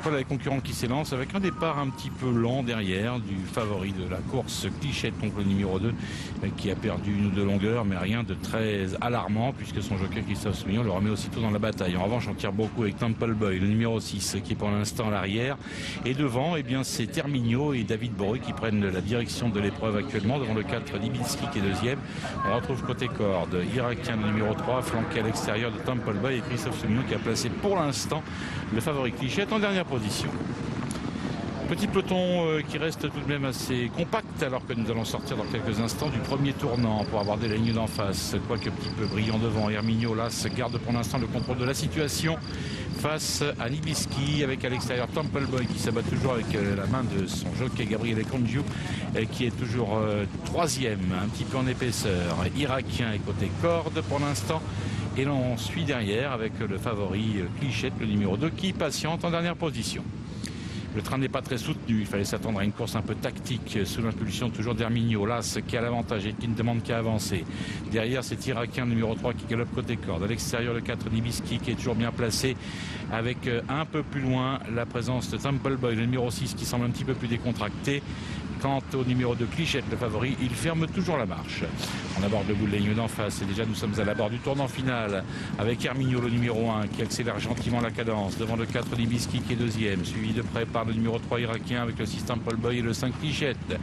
Voilà les concurrents qui s'élancent avec un départ un petit peu lent derrière du favori de la course, Clichette, contre le numéro 2 qui a perdu une ou deux longueurs, mais rien de très alarmant puisque son jockey Christophe Soumillon le remet aussitôt dans la bataille. En revanche, on tire beaucoup avec Temple Boy, le numéro 6 qui est pour l'instant à l'arrière. Et devant, eh bien, c'est Terminio et David Breu qui prennent la direction de l'épreuve actuellement devant le 4 Libinski qui est deuxième. On retrouve côté corde Irakien, le numéro 3, flanqué à l'extérieur de Temple Boy et Christophe Soumillon qui a placé pour l'instant le favori Clichette en dernière position. Petit peloton qui reste tout de même assez compact alors que nous allons sortir dans quelques instants du premier tournant pour avoir des lignes d'en face. Quoique petit peu brillant devant, Herminio là se garde pour l'instant le contrôle de la situation face à Libinski avec à l'extérieur Temple Boy qui s'abat toujours avec la main de son jockey Gabriele Congiu qui est toujours troisième, un petit peu en épaisseur. Irakien est côté corde pour l'instant. Et l'on suit derrière avec le favori Clichette, le numéro 2, qui patiente en dernière position. Le train n'est pas très soutenu, il fallait s'attendre à une course un peu tactique sous l'impulsion toujours d'Herminio, Las qui a l'avantage et qui ne demande qu'à avancer. Derrière c'est Irakien numéro 3 qui galope côté corde. À l'extérieur le 4 Libinski qui est toujours bien placé avec un peu plus loin la présence de Temple Boy, le numéro 6 qui semble un petit peu plus décontracté. Quant au numéro 2 Clichette, le favori, il ferme toujours la marche. On aborde le bout de la ligne d'en face et déjà nous sommes à l'abord du tournant final avec Herminio, le numéro 1 qui accélère gentiment la cadence devant le 4 Libinski qui est deuxième, suivi de près par le numéro 3 Irakien avec le 6 Temple Boy et le 5 Clichette.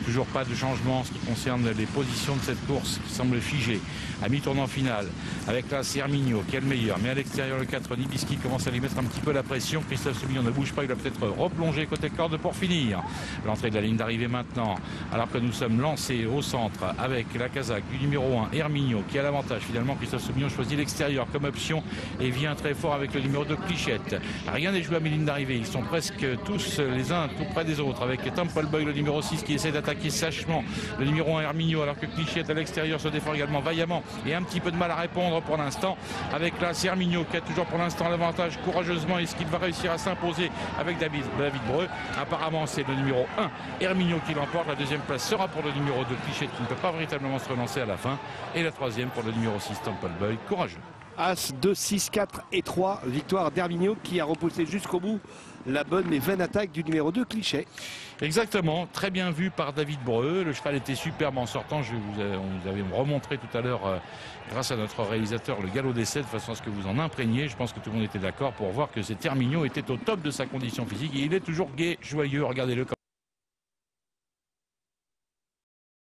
Toujours pas de changement en ce qui concerne les positions de cette course qui semble figée. À mi-tournant final avec là c'est Herminio qui est le meilleur, mais à l'extérieur le 4 Libinski commence à lui mettre un petit peu la pression. Christophe Soumillon ne bouge pas, il va peut-être replonger côté corde pour finir. L'entrée de la ligne d'arrivée maintenant, alors que nous sommes lancés au centre avec la casaque du numéro 1 Herminio qui a l'avantage. Finalement Christophe Soumillon choisit l'extérieur comme option et vient très fort avec le numéro 2 Clichette. Rien n'est joué à mi-ligne d'arrivée, ils sont presque tous les uns tout près des autres avec Temple Boy, le numéro 6 qui essaie d'attaquer sèchement le numéro 1 Herminio, alors que Clichette à l'extérieur se défend également vaillamment et un petit peu de mal à répondre pour l'instant avec là c'est Herminio qui a toujours pour l'instant l'avantage courageusement. Est-ce qu'il va réussir à s'imposer avec David Breu? Apparemment c'est le numéro 1 Herminio qui l'emporte. La deuxième place sera pour le numéro 2 Clichette qui ne peut pas véritablement se relancer à la fin, et la troisième pour le numéro 6 Temple Boy, courageux. As 2, 6, 4 et 3, victoire d'Herminio qui a repoussé jusqu'au bout la bonne et vaine attaque du numéro 2 Clichette. Exactement, très bien vu par David Breu. Le cheval était superbe en sortant. On vous avait remontré tout à l'heure, grâce à notre réalisateur, le galop d'essai, de façon à ce que vous en imprégniez. Je pense que tout le monde était d'accord pour voir que cet Herminio était au top de sa condition physique. Et il est toujours gai, joyeux. Regardez-le comme